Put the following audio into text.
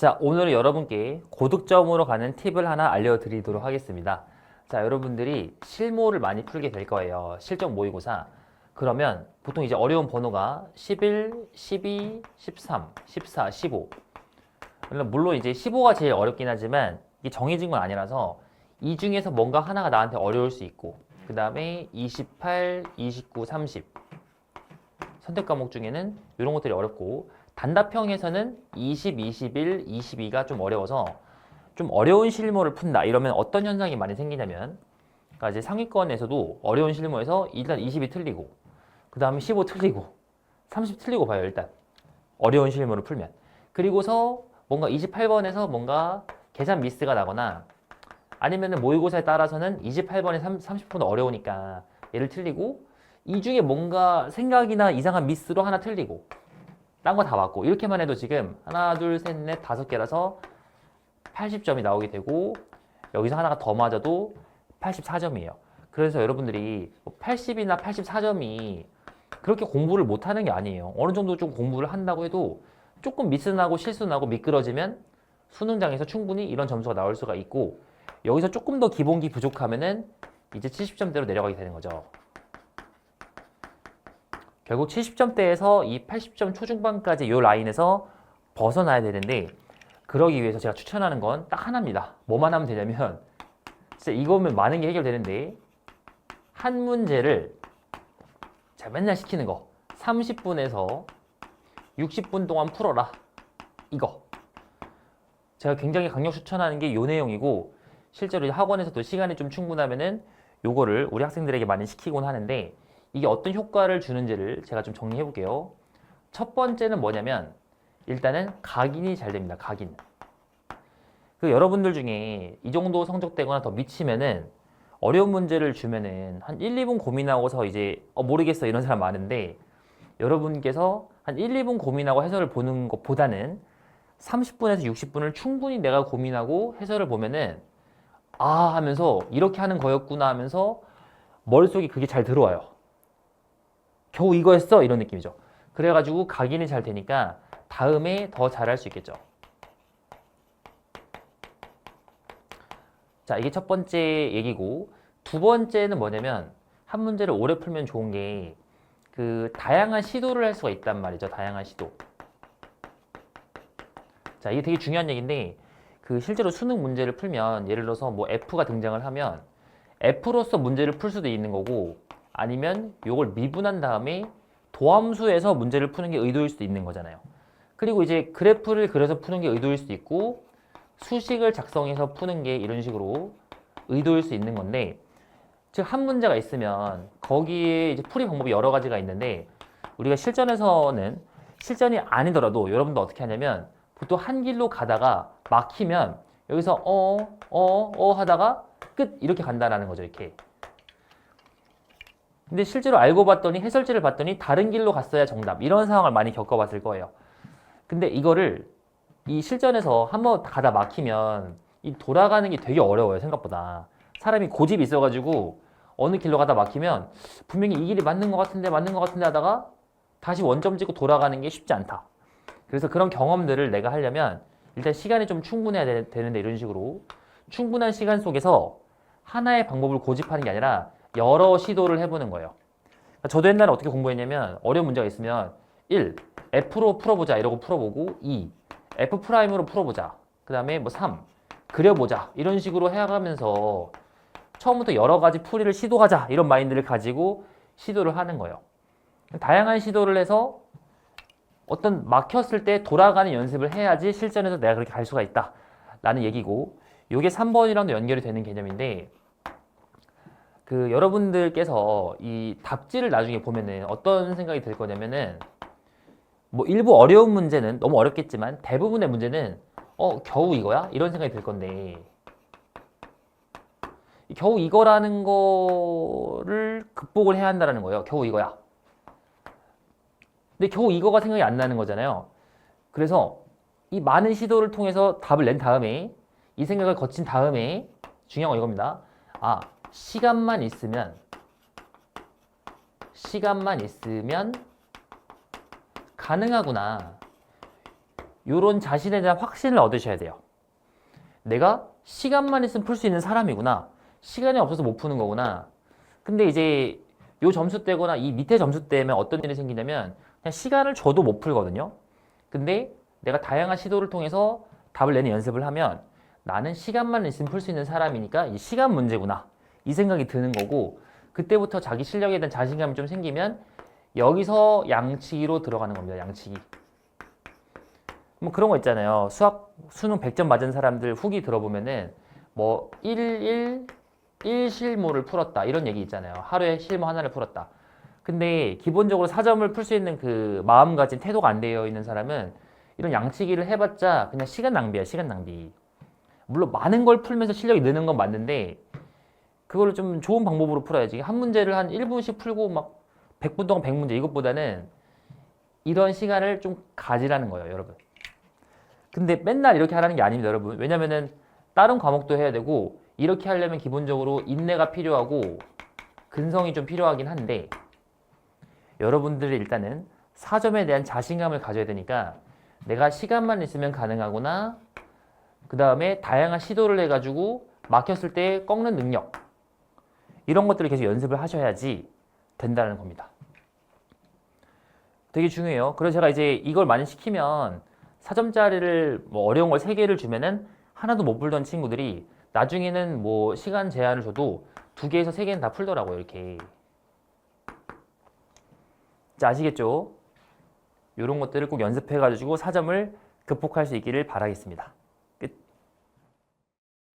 자, 오늘은 여러분께 고득점으로 가는 팁을 하나 알려드리도록 하겠습니다. 자, 여러분들이 실모를 많이 풀게 될 거예요. 실적 모의고사. 그러면 보통 이제 어려운 번호가 11, 12, 13, 14, 15. 물론 이제 15가 제일 어렵긴 하지만 이게 정해진 건 아니라서 이 중에서 뭔가 하나가 나한테 어려울 수 있고, 그 다음에 28, 29, 30. 선택 과목 중에는 이런 것들이 어렵고, 단답형에서는 20, 21, 22가 좀 어려워서 좀 어려운 실무를 푼다 이러면 어떤 현상이 많이 생기냐면, 그러니까 이제 상위권에서도 어려운 실무에서 일단 20이 틀리고, 그 다음에 15 틀리고, 30 틀리고 봐요. 일단 어려운 실무를 풀면. 그리고서 뭔가 28번에서 뭔가 계산 미스가 나거나, 아니면은 모의고사에 따라서는 28번에 30%는 어려우니까 얘를 틀리고, 이 중에 뭔가 생각이나 이상한 미스로 하나 틀리고, 딴 거 다 맞고, 이렇게만 해도 지금 하나, 둘, 셋, 넷, 5개라서 80점이 나오게 되고, 여기서 하나가 더 맞아도 84점이에요. 그래서 여러분들이 80이나 84점이 그렇게 공부를 못하는 게 아니에요. 어느 정도 좀 공부를 한다고 해도 조금 미스나고 실수나고 미끄러지면 수능장에서 충분히 이런 점수가 나올 수가 있고, 여기서 조금 더 기본기 부족하면은 이제 70점대로 내려가게 되는 거죠. 결국 70점대에서 이 80점 초중반까지 이 라인에서 벗어나야 되는데, 그러기 위해서 제가 추천하는 건 딱 하나입니다. 뭐만 하면 되냐면, 진짜 이거면 많은 게 해결되는데, 한 문제를 제가 맨날 시키는 거 30분에서 60분 동안 풀어라. 이거 제가 굉장히 강력 추천하는 게 이 내용이고, 실제로 학원에서도 시간이 좀 충분하면은 요거를 우리 학생들에게 많이 시키곤 하는데, 이게 어떤 효과를 주는지를 제가 좀 정리해 볼게요. 첫 번째는 뭐냐면, 일단은 각인이 잘 됩니다. 각인. 그 여러분들 중에 이 정도 성적되거나 더 미치면은 어려운 문제를 주면은 한 1, 2분 고민하고서 이제 모르겠어 이런 사람 많은데, 여러분께서 한 1, 2분 고민하고 해설을 보는 것보다는 30분에서 60분을 충분히 내가 고민하고 해설을 보면은 아 하면서 이렇게 하는 거였구나 하면서 머릿속에 그게 잘 들어와요. 겨우 이거 했어? 이런 느낌이죠. 그래가지고 각인이 잘 되니까 다음에 더 잘할 수 있겠죠. 자, 이게 첫 번째 얘기고, 두 번째는 뭐냐면, 한 문제를 오래 풀면 좋은 게 그 다양한 시도를 할 수가 있단 말이죠. 다양한 시도. 자, 이게 되게 중요한 얘기인데, 그 실제로 수능 문제를 풀면 예를 들어서 뭐 F가 등장을 하면 F로서 문제를 풀 수도 있는 거고, 아니면 이걸 미분한 다음에 도함수에서 문제를 푸는 게 의도일 수도 있는 거잖아요. 그리고 이제 그래프를 그려서 푸는 게 의도일 수도 있고, 수식을 작성해서 푸는 게 이런 식으로 의도일 수 있는 건데, 즉 한 문제가 있으면 거기에 이제 풀이 방법이 여러 가지가 있는데, 우리가 실전에서는 실전이 아니더라도 여러분도 어떻게 하냐면, 보통 한 길로 가다가 막히면 여기서 하다가 끝 이렇게 간다라는 거죠. 이렇게. 근데 실제로 알고 봤더니, 해설지를 봤더니 다른 길로 갔어야 정답, 이런 상황을 많이 겪어봤을 거예요. 근데 이거를 이 실전에서 한번 가다 막히면 이 돌아가는 게 되게 어려워요. 생각보다 사람이 고집이 있어가지고 어느 길로 가다 막히면 분명히 이 길이 맞는 것 같은데 하다가 다시 원점 찍고 돌아가는 게 쉽지 않다. 그래서 그런 경험들을 내가 하려면 일단 시간이 좀 충분해야 되는데, 이런 식으로 충분한 시간 속에서 하나의 방법을 고집하는 게 아니라 여러 시도를 해보는 거예요. 저도 옛날에 어떻게 공부했냐면, 어려운 문제가 있으면 1. F로 풀어보자 이러고 풀어보고, 2. F'으로 풀어보자, 그 다음에 뭐 3. 그려보자, 이런 식으로 해가면서 처음부터 여러 가지 풀이를 시도하자 이런 마인드를 가지고 시도를 하는 거예요. 다양한 시도를 해서 어떤 막혔을 때 돌아가는 연습을 해야지 실전에서 내가 그렇게 갈 수가 있다 라는 얘기고, 이게 3번이랑도 연결이 되는 개념인데, 그 여러분들께서 이 답지를 나중에 보면은 어떤 생각이 들 거냐면은, 뭐 일부 어려운 문제는 너무 어렵겠지만 대부분의 문제는 겨우 이거야? 이런 생각이 들 건데, 겨우 이거라는 거를 극복을 해야 한다는 거예요. 겨우 이거야. 근데 겨우 이거가 생각이 안 나는 거잖아요. 그래서 이 많은 시도를 통해서 답을 낸 다음에, 이 생각을 거친 다음에 중요한 건 이겁니다. 아, 시간만 있으면 가능하구나. 요런 자신에 대한 확신을 얻으셔야 돼요. 내가 시간만 있으면 풀 수 있는 사람이구나. 시간이 없어서 못 푸는 거구나. 근데 이제 요 점수대거나 이 밑에 점수대면 어떤 일이 생기냐면 그냥 시간을 줘도 못 풀거든요. 근데 내가 다양한 시도를 통해서 답을 내는 연습을 하면 나는 시간만 있으면 풀 수 있는 사람이니까 이 시간 문제구나. 이 생각이 드는 거고 그때부터 자기 실력에 대한 자신감이 좀 생기면 여기서 양치기로 들어가는 겁니다. 양치기. 뭐 그런 거 있잖아요. 수능 100점 맞은 사람들 후기 들어보면은 뭐 1실무를 풀었다 이런 얘기 있잖아요. 하루에 실무 하나를 풀었다. 근데 기본적으로 4점을 풀 수 있는 그 마음가짐, 태도가 안 되어 있는 사람은 이런 양치기를 해봤자 그냥 시간 낭비야, 시간 낭비. 물론 많은 걸 풀면서 실력이 느는 건 맞는데 그거를 좀 좋은 방법으로 풀어야지. 한 문제를 한 1분씩 풀고 막 100분 동안 100문제 이것보다는 이런 시간을 좀 가지라는 거예요, 여러분. 근데 맨날 이렇게 하라는 게 아닙니다, 여러분. 왜냐면은 다른 과목도 해야 되고 이렇게 하려면 기본적으로 인내가 필요하고 근성이 좀 필요하긴 한데 여러분들이 일단은 4점에 대한 자신감을 가져야 되니까 내가 시간만 있으면 가능하구나. 그 다음에 다양한 시도를 해가지고 막혔을 때 꺾는 능력 이런 것들을 계속 연습을 하셔야지 된다는 겁니다. 되게 중요해요. 그래서 제가 이제 이걸 많이 시키면 4점짜리를 뭐 어려운 걸 3개를 주면은 하나도 못 풀던 친구들이 나중에는 뭐 시간 제한을 줘도 2개에서 3개는 다 풀더라고요. 이렇게. 자, 아시겠죠? 이런 것들을 꼭 연습해가지고 4점을 극복할 수 있기를 바라겠습니다.